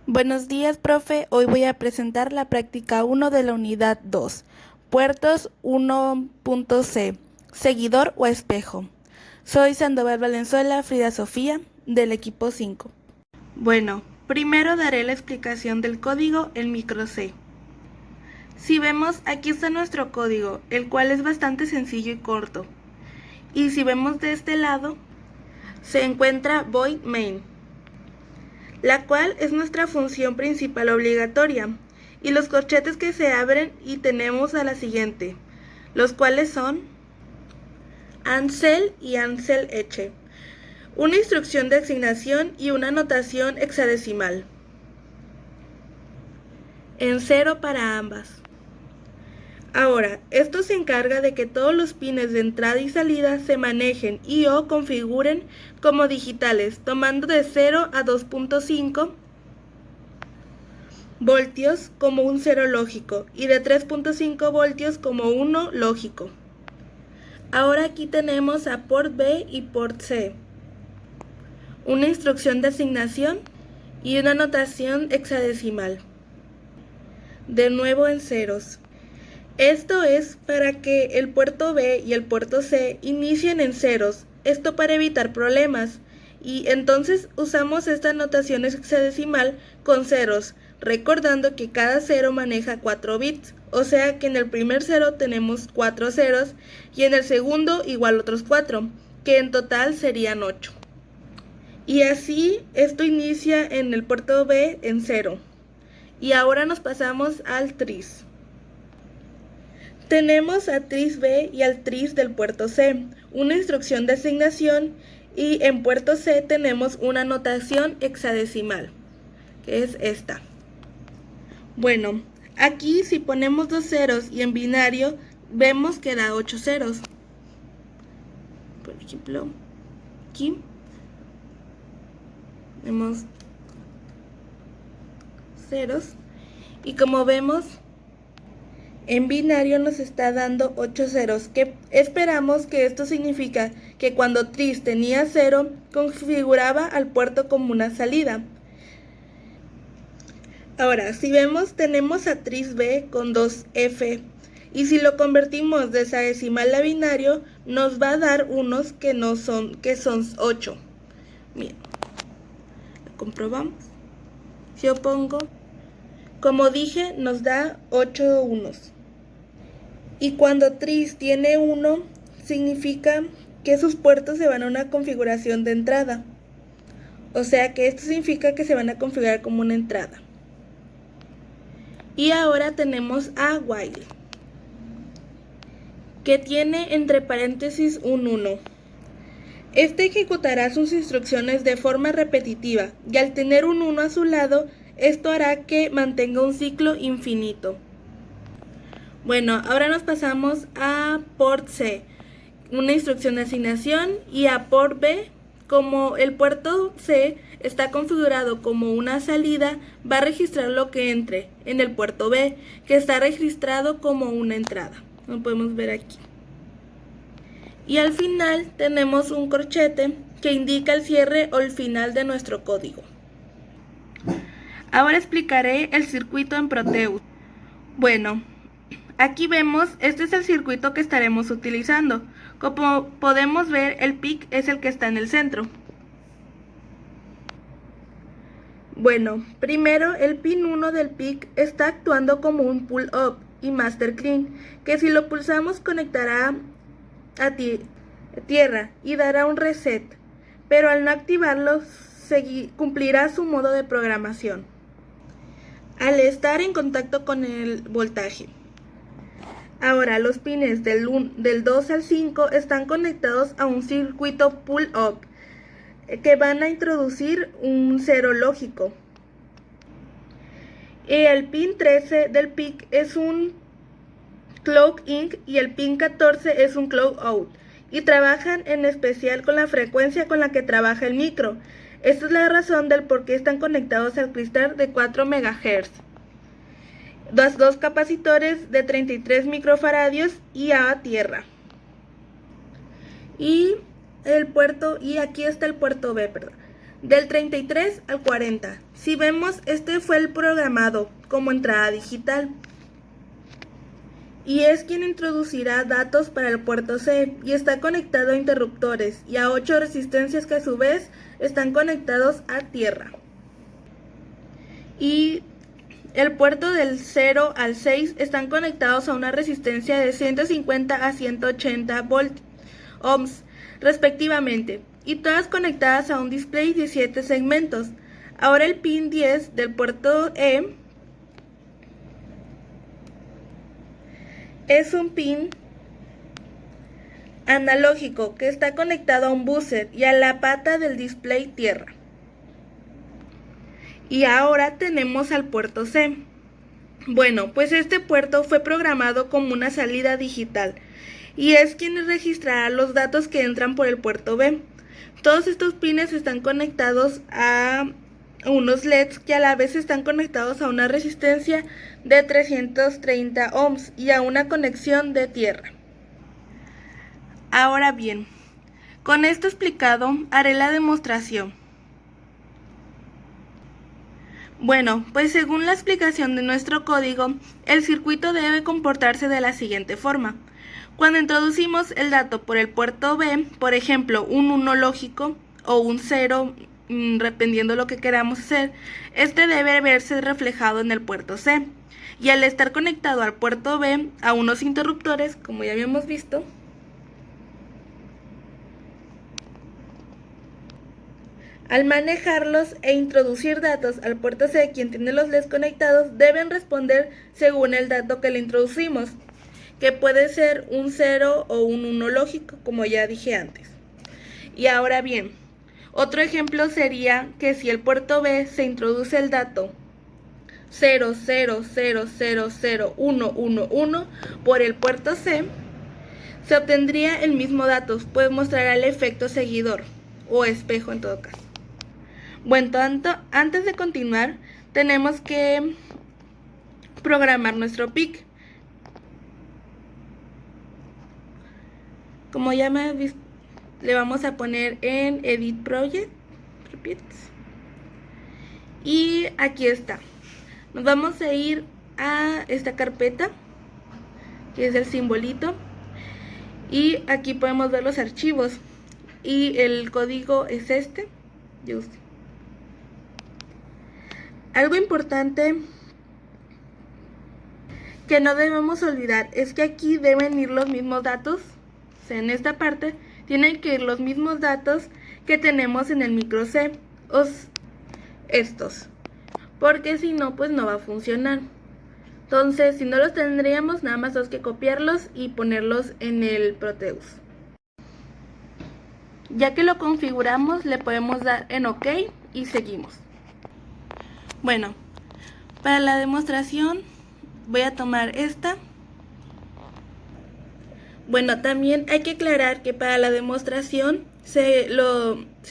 Buenos días, profe. Hoy voy a presentar la práctica 1 de la unidad 2, puertos 1.c, seguidor o espejo. Soy Sandoval Valenzuela Frida Sofía, del equipo 5. Bueno, primero daré la explicación del código en micro C. Si vemos, aquí está nuestro código, el cual es bastante sencillo y corto. Y si vemos de este lado, se encuentra void main, la cual es nuestra función principal obligatoria, y los corchetes que se abren y tenemos a la siguiente, los cuales son ANSEL y ANSEL-ECHE, una instrucción de asignación y una notación hexadecimal, en 0 para ambas. Ahora, esto se encarga de que todos los pines de entrada y salida se manejen y o configuren como digitales, tomando de 0 a 2.5 voltios como un 0 lógico y de 3.5 voltios como 1 lógico. Ahora aquí tenemos a port B y port C, una instrucción de asignación y una notación hexadecimal, de nuevo en ceros. Esto es para que el puerto B y el puerto C inicien en ceros, esto para evitar problemas, y entonces usamos esta notación hexadecimal con ceros, recordando que cada cero maneja 4 bits, o sea que en el primer cero tenemos 4 ceros y en el segundo igual otros 4, que en total serían 8. Y así esto inicia en el puerto B en 0. Y ahora nos pasamos al tris. Tenemos a tris B y al tris del puerto C, una instrucción de asignación, y en puerto C tenemos una notación hexadecimal, que es esta. Bueno, aquí si ponemos 2 ceros y en binario, vemos que da 8 ceros. Por ejemplo, aquí vemos ceros, y como vemos, en binario nos está dando 8 ceros, que esperamos que esto significa que cuando tris tenía 0, configuraba al puerto como una salida. Ahora, si vemos, tenemos a tris B con 2F, y si lo convertimos de hexadecimal a binario, nos va a dar unos que son 8. Bien, lo comprobamos. Si yo pongo, como dije, nos da 8 unos. Y cuando tris tiene 1, significa que sus puertos se van a una configuración de entrada. O sea que esto significa que se van a configurar como una entrada. Y ahora tenemos a while, que tiene entre paréntesis un 1. Este ejecutará sus instrucciones de forma repetitiva, y al tener un 1 a su lado, esto hará que mantenga un ciclo infinito. Bueno, ahora nos pasamos a port C, una instrucción de asignación, y a port B. Como el puerto C está configurado como una salida, va a registrar lo que entre en el puerto B, que está registrado como una entrada. Lo podemos ver aquí. Y al final tenemos un corchete que indica el cierre o el final de nuestro código. Ahora explicaré el circuito en Proteus. Bueno, aquí vemos, este es el circuito que estaremos utilizando. Como podemos ver, el PIC es el que está en el centro. Bueno, primero el pin 1 del PIC está actuando como un pull-up y master clean, que si lo pulsamos conectará a tierra y dará un reset, pero al no activarlo cumplirá su modo de programación al estar en contacto con el voltaje. Ahora, los pines del 2 al 5 están conectados a un circuito pull-up que van a introducir un 0 lógico. Y el pin 13 del PIC es un clock in y el pin 14 es un clock out, y trabajan en especial con la frecuencia con la que trabaja el micro. Esta es la razón del por qué están conectados al cristal de 4 MHz. Dos capacitores de 33 microfaradios y a tierra. Y aquí está el puerto B, Del 33 al 40. Si vemos, este fue el programado como entrada digital. Y es quien introducirá datos para el puerto C y está conectado a interruptores y a 8 resistencias que a su vez están conectados a tierra. Y el puerto del 0 al 6 están conectados a una resistencia de 150 a 180 ohms respectivamente, y todas conectadas a un display de 7 segmentos. Ahora el pin 10 del puerto E es un pin analógico que está conectado a un buzzer y a la pata del display tierra. Y ahora tenemos al puerto C. Bueno, pues este puerto fue programado como una salida digital y es quien registrará los datos que entran por el puerto B. Todos estos pines están conectados a unos LEDs que a la vez están conectados a una resistencia de 330 ohms y a una conexión de tierra. Ahora bien, con esto explicado, haré la demostración. Bueno, pues según la explicación de nuestro código, el circuito debe comportarse de la siguiente forma. Cuando introducimos el dato por el puerto B, por ejemplo, un 1 lógico o un 0, dependiendo lo que queramos hacer, este debe verse reflejado en el puerto C. Y al estar conectado al puerto B a unos interruptores, como ya habíamos visto, al manejarlos e introducir datos al puerto C, quien tiene los LEDs conectados deben responder según el dato que le introducimos, que puede ser un 0 o un 1 lógico, como ya dije antes. Y ahora bien, otro ejemplo sería que si el puerto B se introduce el dato 000001111 por el puerto C, se obtendría el mismo dato, pues mostrará el efecto seguidor o espejo en todo caso. Bueno, antes de continuar, tenemos que programar nuestro PIC. Como ya me he visto, le vamos a poner en Edit Project. Y aquí está. Nos vamos a ir a esta carpeta, que es el simbolito. Y aquí podemos ver los archivos. Y el código es este. Algo importante que no debemos olvidar es que aquí deben ir los mismos datos. O sea, en esta parte tienen que ir los mismos datos que tenemos en el micro C. Estos. Porque si no, pues no va a funcionar. Entonces, si no los tendríamos, nada más tenemos que copiarlos y ponerlos en el Proteus. Ya que lo configuramos, le podemos dar en OK y seguimos. Bueno, para la demostración voy a tomar esta. Bueno, también hay que aclarar que para la demostración se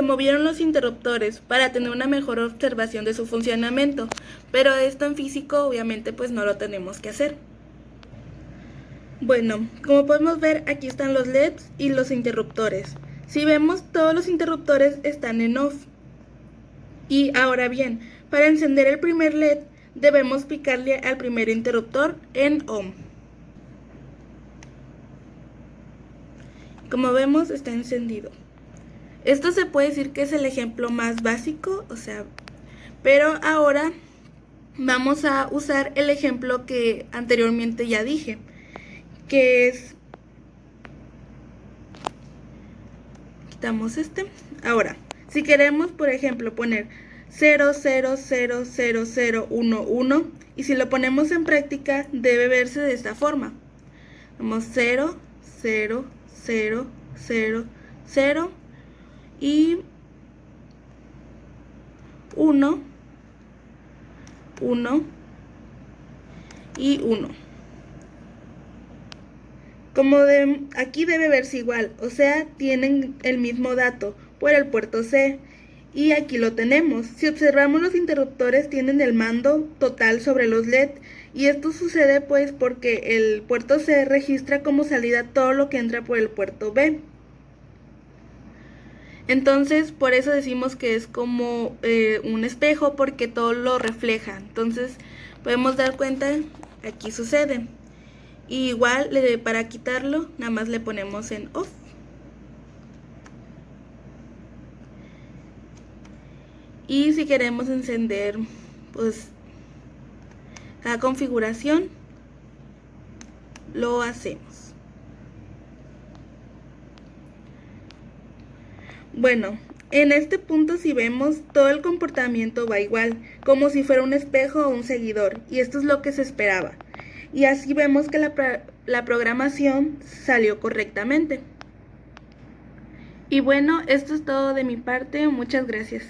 movieron los interruptores para tener una mejor observación de su funcionamiento, pero esto en físico obviamente pues no lo tenemos que hacer. Bueno, como podemos ver, aquí están los LEDs y los interruptores. Si vemos, todos los interruptores están en off. Y ahora bien, para encender el primer LED debemos picarle al primer interruptor en on. Como vemos, está encendido. Esto se puede decir que es el ejemplo más básico, pero ahora vamos a usar el ejemplo que anteriormente ya dije, que es, quitamos este. Ahora, si queremos, por ejemplo, poner 000011 y si lo ponemos en práctica debe verse de esta forma. Vamos 0, 0, 0, 0, 0 y 1, 1 y 1. Como aquí debe verse igual, o sea, tienen el mismo dato por el puerto C. Y aquí lo tenemos. Si observamos, los interruptores tienen el mando total sobre los LED. Y esto sucede pues porque el puerto C registra como salida todo lo que entra por el puerto B. Entonces, por eso decimos que es como un espejo, porque todo lo refleja. Entonces, podemos dar cuenta, aquí sucede. Y igual, para quitarlo, nada más le ponemos en off. Y si queremos encender, pues, la configuración, lo hacemos. Bueno, en este punto si vemos, todo el comportamiento va igual, como si fuera un espejo o un seguidor, y esto es lo que se esperaba. Y así vemos que la programación salió correctamente. Y bueno, esto es todo de mi parte, muchas gracias.